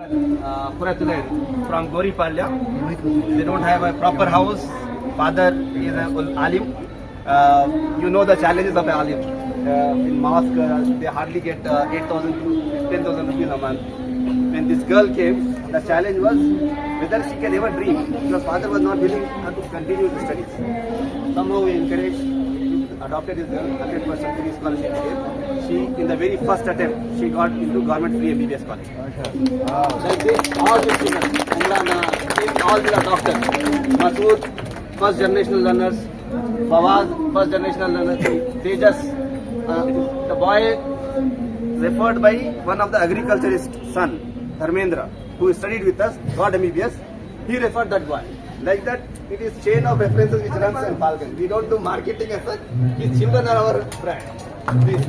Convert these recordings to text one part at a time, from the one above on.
from Goripalya. They don't have a proper house. Father is an alim. You know the challenges of an alim. In mosque, they hardly get 8,000 to 10,000 rupees a month. When this girl came, the challenge was whether she can ever dream, because father was not willing to continue the studies. Somehow we encouraged, adopted this girl, 100% free scholarship came. She, in the very first attempt, she got into government free MBBS college. Like this, all the students, Umrana, all the doctors, Masood, first generational learners, Fawaz, first generational learners, they just, the boy referred by one of the agriculturist son, Dharmendra, who studied with us, got MBBS, he referred that boy. Like that, it is chain of references which runs in Falcon. We don't do marketing as such. His children are our brand. This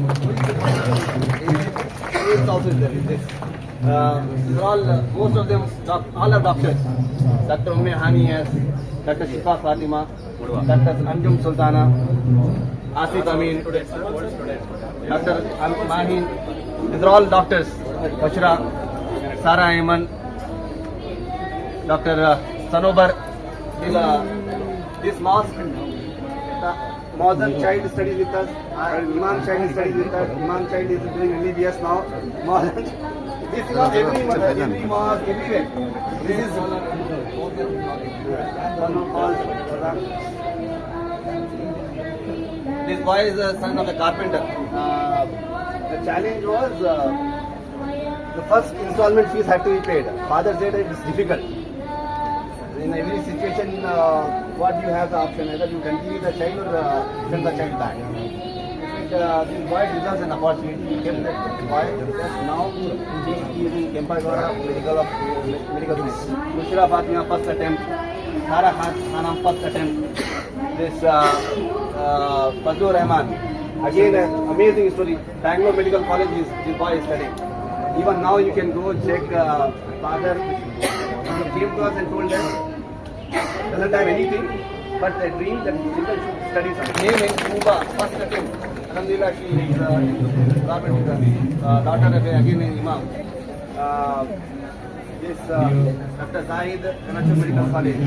is also there. This. These are all, most of them, all are doctors. Dr. Umme Hani has, Dr. Shifa Fatima, Dr. Anjum Sultana, Asif Amin, Dr. Mahin. These are all doctors. Bashra, Sara Ayman, Dr. Sanobar. This mosque, Mauzan child studies with us, Imam child studies with us, Imam child is doing MBBS now. This is every mosque, everywhere. This is this boy is the son of a carpenter. The challenge was the first installment fees had to be paid. Father said it is difficult. In every situation, what you have the option, either you continue the child or send the child back. This boy deserves an opportunity. He kept that boy. Now he is in Kempagowda medical science. Bushra Fatima first attempt. Sara Khanam first attempt. This Fazlur Rahman. Again, an amazing story. Bangalore Medical College this boy is studying. Even now you can go check father. He came to us and told us doesn't have anything but a dream that children should study something. Name is Uba, first attempt. Alhamdulillah, she is government daughter of again an Imam. This Dr. Zahid, Kanachu Medical College,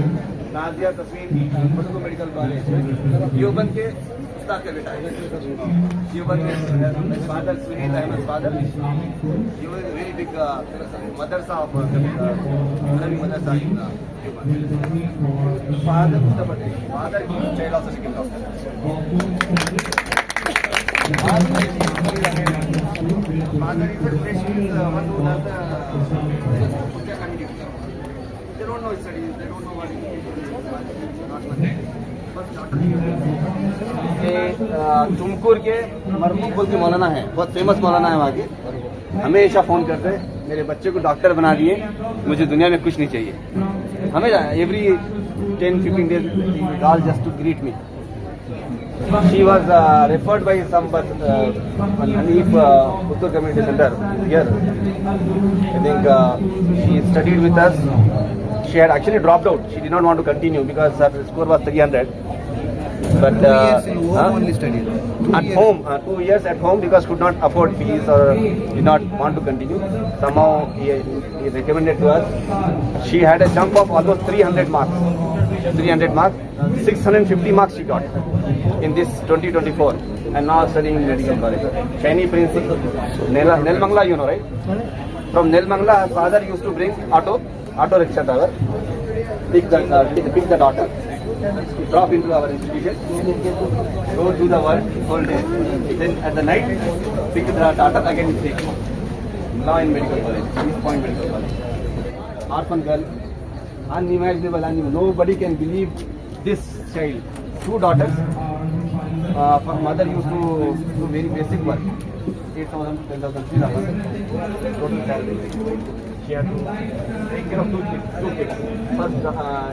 Nazia Tasmin, Kodugu Medical College. Yuban ke Ustad ka beta hai. Yuban ke his father, Suhail Ahmed's father. He was a very big madrasa of Arabi madrasa in Yuban. Father Mustafa, father his child also became doctor. Father is a specialist, one who does the community. They don't know studies, they don't know what it is. Tumkur के मरमूक बोल के मौलाना है, बहुत famous मौलाना है वहाँ के. हमेशा phone करते हैं, मेरे बच्चे को डॉक्टर बना दिए, मुझे दुनिया में कुछ नहीं चाहिए. हमेशा every 10-15 days he calls just to greet me. She was referred by some Hanif Uttar Community Center here. I think she studied with us. She had actually dropped out. She did not want to continue because her score was 300. But 2 years in home only studied. At home, 2 years at home because could not afford fees or did not want to continue. Somehow he recommended to us. She had a jump of almost 300 marks. 300 marks. 650 marks she got in this 2024 and now studying in medical college. Shani Prince, Nelmangla, you know, right? From Nelmangla, her father used to bring auto rickshaw driver, pick the daughter, drop into our institution, go to the work whole day. Then at the night, pick the daughter again take home. Now in medical college, East Point Medical College. Orphan girl, unimaginable, nobody can believe this child. 2 daughters. Her mother used to do very basic work. 8,000 to 10,000 total salary. She had to take care of 2 kids. First,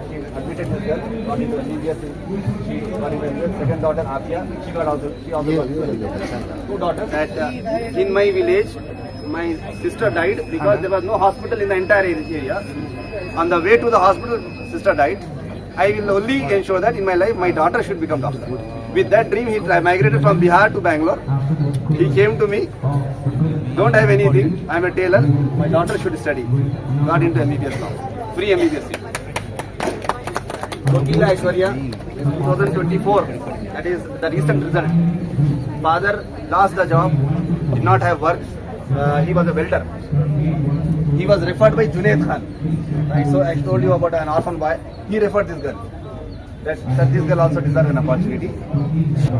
she admitted this girl, got into MBBS. She got into MBBS. Second daughter, Afia, she also got into 2 daughters. In my village, my sister died because there was no hospital in the entire area. On the way to the hospital, sister died. I will only ensure that in my life, my daughter should become doctor. With that dream, he migrated from Bihar to Bangalore. He came to me. don't have anything. I am a tailor. My daughter should study. Got into MBBS now. Free MBBS seat. Kokila Aishwarya, 2024. That is the recent result. Father lost the job, did not have work. He was a welder. He was referred by Junaid Khan. Right? So I told you about an orphan boy. He referred this girl. That this girl also deserves an opportunity.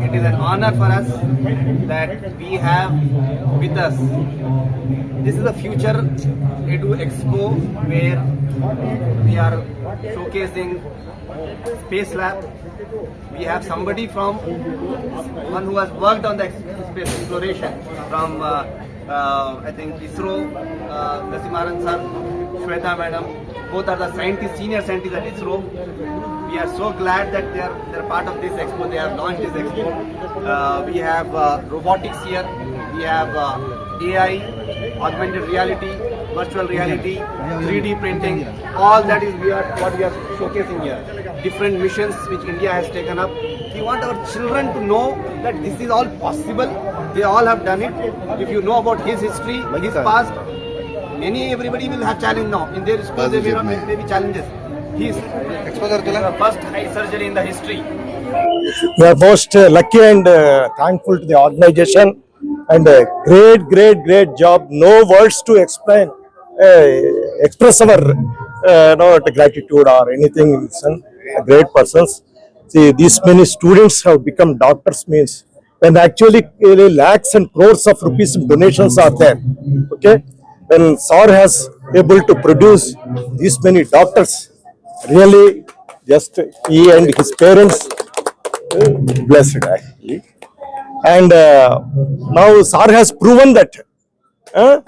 It is an honor for us that we have with us. This is a future Edu Expo where we are showcasing Space Lab. We have somebody from one who has worked on the space exploration from I think ISRO, Nasimaran sir, Shweta madam. Both are the scientists, senior scientists at ISRO. We are so glad that they are part of this expo. They have launched this expo. We have robotics here. We have AI, augmented reality, virtual reality, 3D printing. All that is what we are showcasing here. Different missions which India has taken up. We want our children to know that this is all possible. They all have done it. If you know about his history, his past, everybody will have challenge now. In their school, there may be challenges. He is the first eye surgery in the history. We are most lucky and thankful to the organization, and great job. No words to explain, express our gratitude or anything. Great persons. See, these many students have become doctors means when actually lakhs and crores of rupees donations are there. Okay, when SAR has able to produce these many doctors, really just he and his parents blessed actually. And now SAR has proven that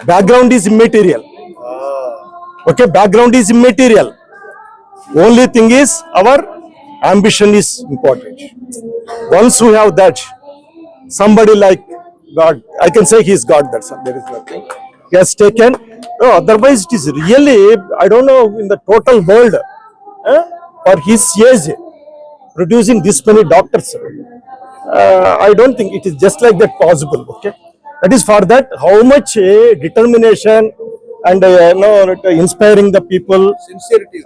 background is immaterial. Okay, background is immaterial. Only thing is our ambition is important. Once we have that, somebody like God, I can say he is God, that's all. There is nothing. He has taken, no, otherwise it is really, I don't know, in the total world, for his age, producing this many doctors, I don't think it is just like that possible, okay. That is for that, how much determination and inspiring the people,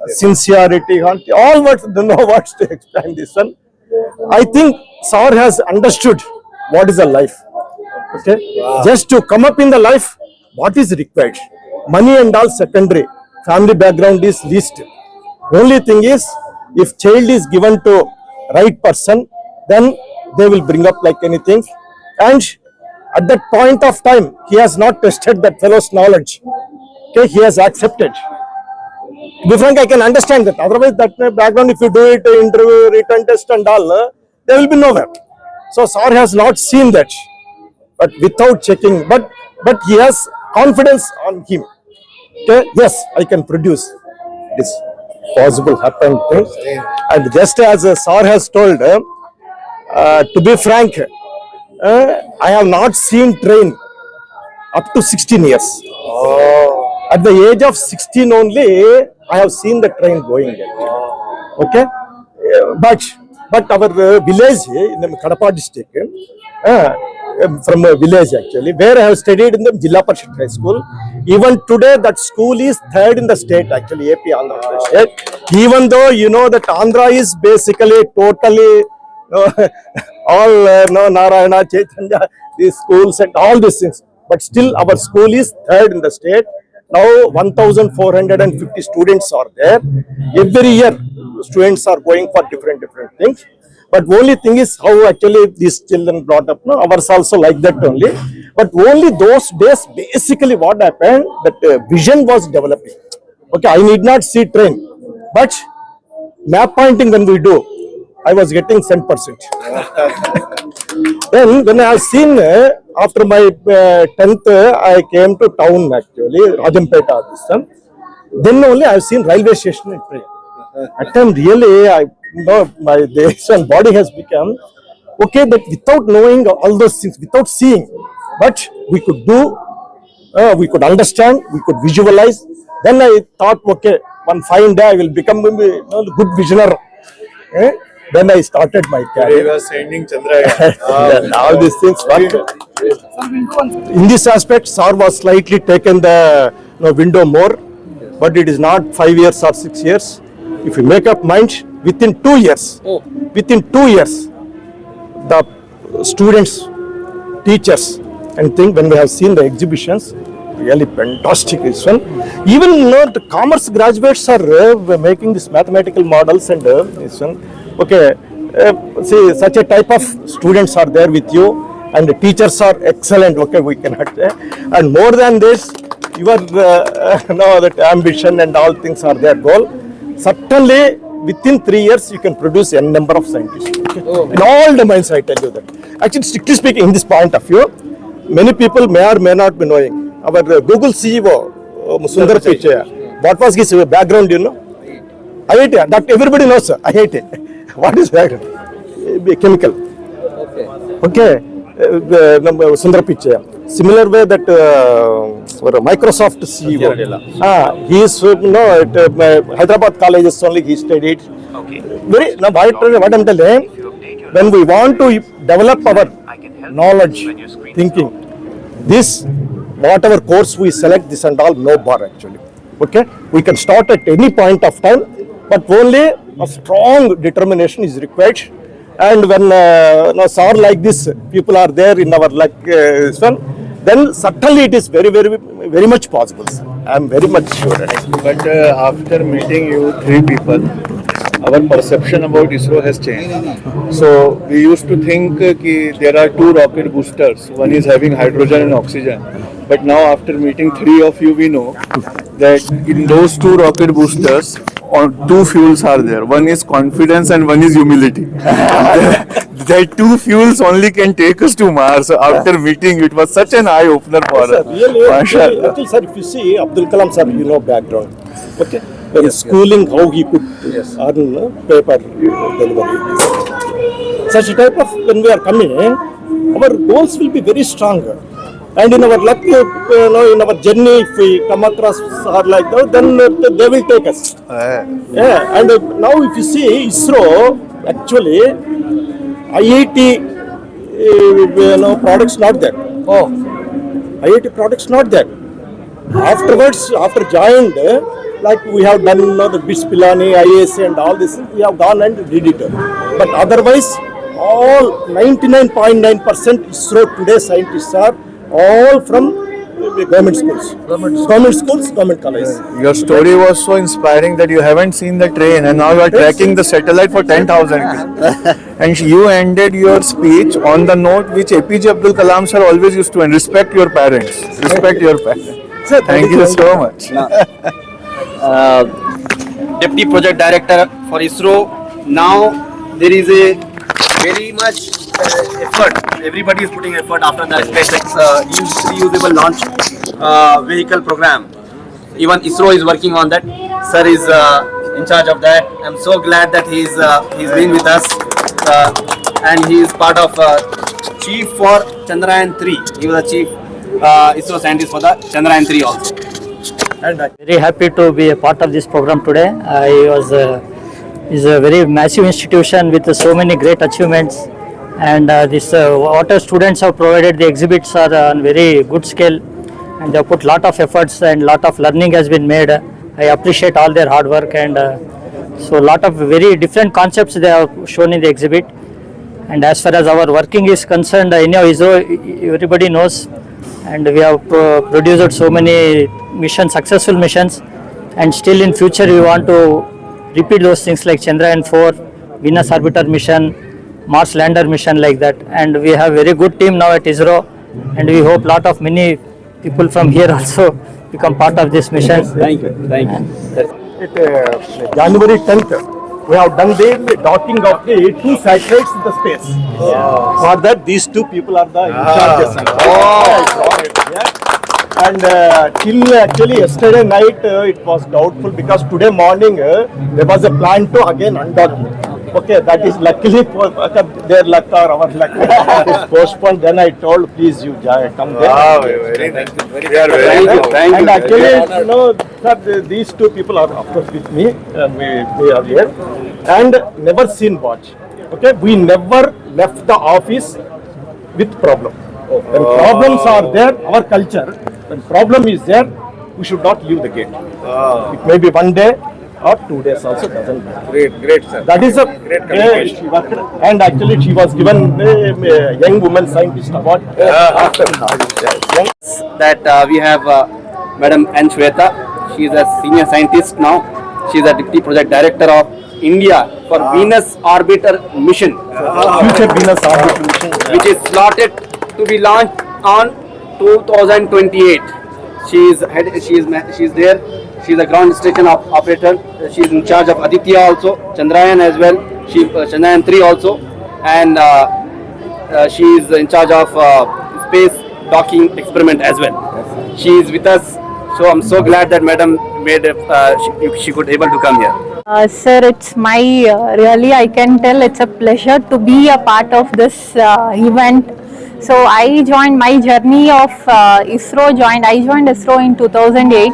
sincerity, all what, don't know what to explain this one. I think SAR has understood what is a life, okay. Just to come up in the life, what is required? Money and all secondary, family background is least. Only thing is, if child is given to right person, then they will bring up like anything. And at that point of time, he has not tested that fellow's knowledge. Okay, he has accepted. To be frank, I can understand that. Otherwise, that background, if you do it, interview, written test and all, there will be nowhere. So SAR has not seen that, but without checking, but he has confidence on him. Okay, yes, I can produce this possible happen things. And just as SAR has told, to be frank, I have not seen train up to 16 years. At the age of 16 only, I have seen the train going. Okay, but our village in the Kadapa district, from a village actually, where I have studied in the Jilla Parishad High School. Even today, that school is third in the state actually, AP Andhra Pradesh. Even though you know that Andhra is basically totally all Narayana, Chaitanya, these schools and all these things. But still, our school is third in the state. Now 1,450 students are there. Every year, students are going for different things. But only thing is how actually these children brought up. No, ours also like that only. But only those days, basically what happened, that vision was developing. Okay, I need not see train, but map pointing when we do, I was getting 10%. Then when I have seen, after my 10th, I came to town actually, Rajampeta this time. Then only I have seen railway station and train. At time really, I know my days and body has become okay, but without knowing all those things, without seeing, but we could do, we could understand, we could visualize. Then I thought, okay, one fine day I will become a good visionary. Then I started my We career. were sending Chandrayaan. All these things work. In this aspect, SAR was slightly taken the window more, but it is not 5 years or 6 years. If you make up mind, within 2 years, the students, teachers, and think when we have seen the exhibitions, really fantastic this one. Even the commerce graduates are making these mathematical models and this one. Okay, see, such a type of students are there with you, and the teachers are excellent. Okay, we cannot say. And more than this, your that ambition and all things are their goal. Certainly, within 3 years, you can produce a number of scientists. Okay? In all domains, I tell you that. Actually, strictly speaking, in this point of view, many people may or may not be knowing. Our Google CEO, Sundar Pichai, what was his background, you know? IIT, that everybody knows, sir. IIT. What is background? Chemical. Okay. Sundar Pichai. Similar way that Microsoft CEO. He is, at Hyderabad colleges only he studied. Okay. Now, what I'm telling, when we want to develop our knowledge, thinking, this, whatever course we select, this and all, no bar actually. Okay? We can start at any point of time, but only a strong determination is required. And when SAR like this, people are there in our this one, then certainly it is very, very, very much possible, sir. I am very much sure. But after meeting you 3 people, our perception about ISRO has changed. So we used to think that there are 2 rocket boosters. One is having hydrogen and oxygen. But now after meeting 3 of you, we know that in those 2 rocket boosters, 2 fuels are there. One is confidence and one is humility. The 2 fuels only can take us to Mars. So after meeting, it was such an eye opener for us. Really, actually, sir, if you see Abdul Kalam sir, you know background. Okay. When schooling, how he could earn paper delivery. Such a type of, when we are coming, our goals will be very strong. And in our luck, in our journey, if we come across or like that, then they will take us. Yeah. And now if you see ISRO, actually, IIT products not there. Oh, IIT products not there. Afterwards, after joined, like we have done the BITS Pilani, IAS and all this, we have gone and did it. But otherwise, all 99.9% ISRO today scientists are all from government schools. Government schools, government colleges. Your story was so inspiring that you haven't seen the train and now you are tracking the satellite for 10,000 kilometers. And you ended your speech on the note which APJ Abdul Kalam sir always used to end. Respect your parents. Respect your parents. Sir, Thank you so much. Deputy Project Director for ISRO. Now there is a very much effort. Everybody is putting effort after the SpaceX reusable launch vehicle program. Even ISRO is working on that. Sir is in charge of that. I'm so glad that he's been with us, and he is part of chief for Chandrayaan 3. He was a chief ISRO scientist for the Chandrayaan 3 also. And Very happy to be a part of this program today. Is a very massive institution with so many great achievements, and what our students have provided, the exhibits are on very good scale, and they have put lot of efforts and lot of learning has been made. I appreciate all their hard work, and so lot of very different concepts they have shown in the exhibit. And as far as our working is concerned, anyhow ISRO everybody knows, and we have produced so many missions, successful missions, and still in future we want to repeat those things like Chandrayaan 4, Venus Orbiter mission, Mars Lander mission, like that. And we have very good team now at ISRO, and we hope lot of many people from here also become part of this mission. Thank you. January 10th, we have done the docking of the 2 satellites in the space. For that, these 2 people are the in charges. And till actually yesterday night, it was doubtful because today morning there was a plan to again undock it. Okay, that is luckily for their luck or our luck. It is postponed. Then I told, please you come there. Wow, very nice. We are very Thank you. proud. Thank And you. actually, sir, these 2 people are of course with me, and we are here, and never seen watch. Okay, we never left the office with problem. When problems are there, our culture, when problem is there, we should not leave the gate. It may be 1 day or 2 days also, doesn't matter. Great, sir. That is a great she worked, and actually she was given a young woman scientist award after young. That we have Madam N. Shweta. She is a senior scientist now. She is a deputy project director of India for Venus Orbiter mission, Future Venus orbit mission. which is slotted to be launched on 2028. She is there. She is a ground station operator. She is in charge of Aditya also, Chandrayaan as well. Chandrayaan 3 also, and she is in charge of space docking experiment as well. She is with us, so I'm so glad that Madam made she could able to come here. Sir, it's my really, I can tell it's a pleasure to be a part of this event. So I joined my journey of ISRO. I joined ISRO in 2008.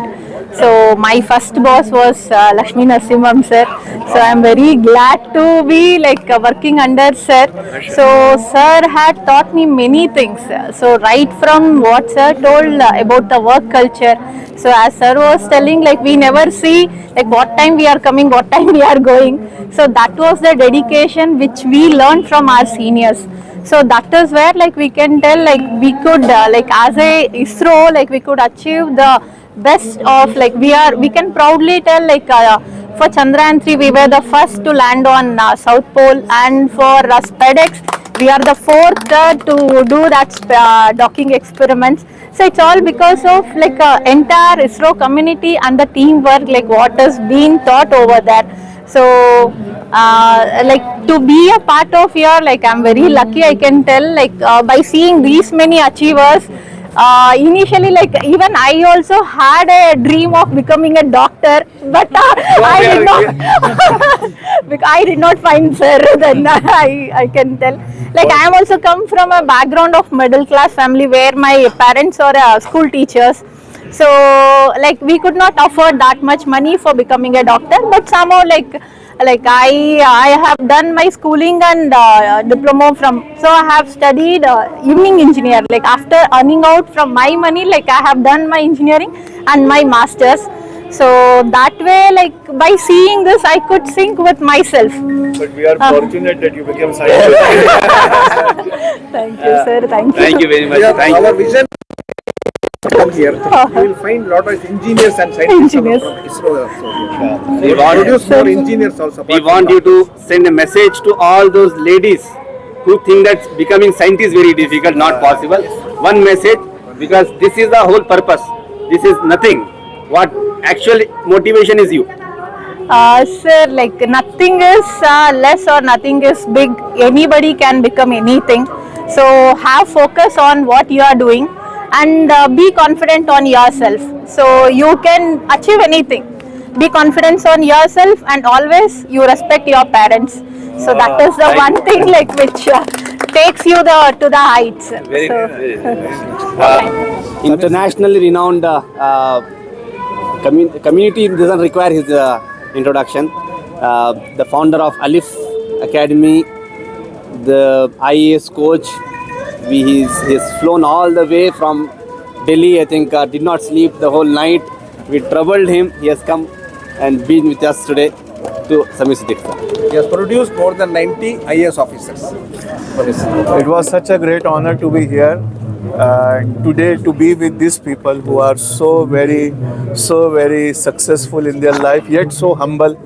So my first boss was Lakshmi Narasimham sir. So I'm very glad to be like working under sir. So sir had taught me many things. So right from what sir told about the work culture. So as sir was telling, like we never see like what time we are coming, what time we are going. So that was the dedication which we learned from our seniors. So that is where like we can tell like we could like as a ISRO like we could achieve the best of like we can proudly tell like for Chandrayaan 3 we were the first to land on South Pole, and for SpaceX we are the fourth to do that docking experiments. So it's all because of like entire ISRO community and the teamwork like what has been taught over there. So like to be a part of here, like I'm very lucky, I can tell like by seeing these many achievers. Initially like even I also had a dream of becoming a doctor, but I did not find sir. Then I can tell like I am also come from a background of middle class family where my parents are school teachers. So like we could not afford that much money for becoming a doctor, but somehow like I have done my schooling and diploma from, so I have studied evening engineer. Like after earning out from my money, like I have done my engineering and my masters. So that way, like by seeing this, I could sync with myself. But we are fortunate that you became scientist. Thank you, sir. Thank you. Thank you very much. Thank you. Our vision come here. You will find lot of engineers and scientists Engineers. from ISRO also. We want, Produce more engineers also. we want you to send a message to all those ladies who think that becoming scientist is very difficult, not possible. One message, because this is the whole purpose. This is nothing. What actual motivation is you. Sir, like nothing is less or nothing is big. Anybody can become anything. So have focus on what you are doing and be confident on yourself. So you can achieve anything. Be confident on yourself and always you respect your parents. So that is the one thing like which takes you to the heights. Internationally renowned community doesn't require his introduction. The founder of Alif Academy, the IAS coach, he's flown all the way from Delhi. I think did not sleep the whole night. We troubled him. He has come and been with us today to submit Diksha. He has produced more than 90 IAS officers. It was such a great honor to be here today, to be with these people who are so very successful in their life, yet so humble.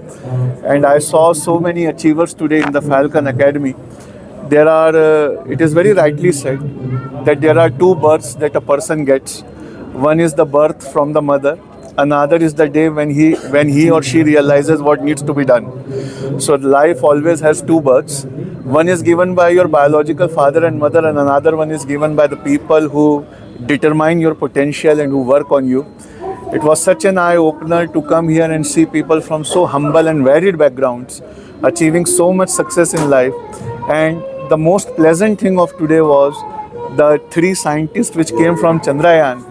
And I saw so many achievers today in the Falcon Academy. There are, it is very rightly said that there are two births that a person gets. One is the birth from the mother. Another is the day when he or she realizes what needs to be done. So life always has two births. One is given by your biological father and mother, and another one is given by the people who determine your potential and who work on you. It was such an eye-opener to come here and see people from so humble and varied backgrounds achieving so much success in life. And the most pleasant thing of today was the three scientists which came from Chandrayaan,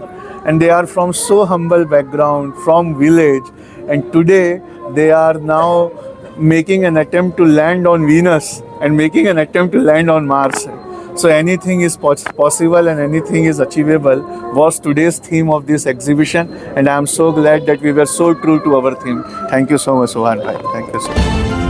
and they are from so humble background, from village, and today they are now making an attempt to land on Venus, and making an attempt to land on Mars. So anything is possible and anything is achievable was today's theme of this exhibition, and I am so glad that we were so true to our theme. Thank you so much, Sohan bhai. Thank you so much.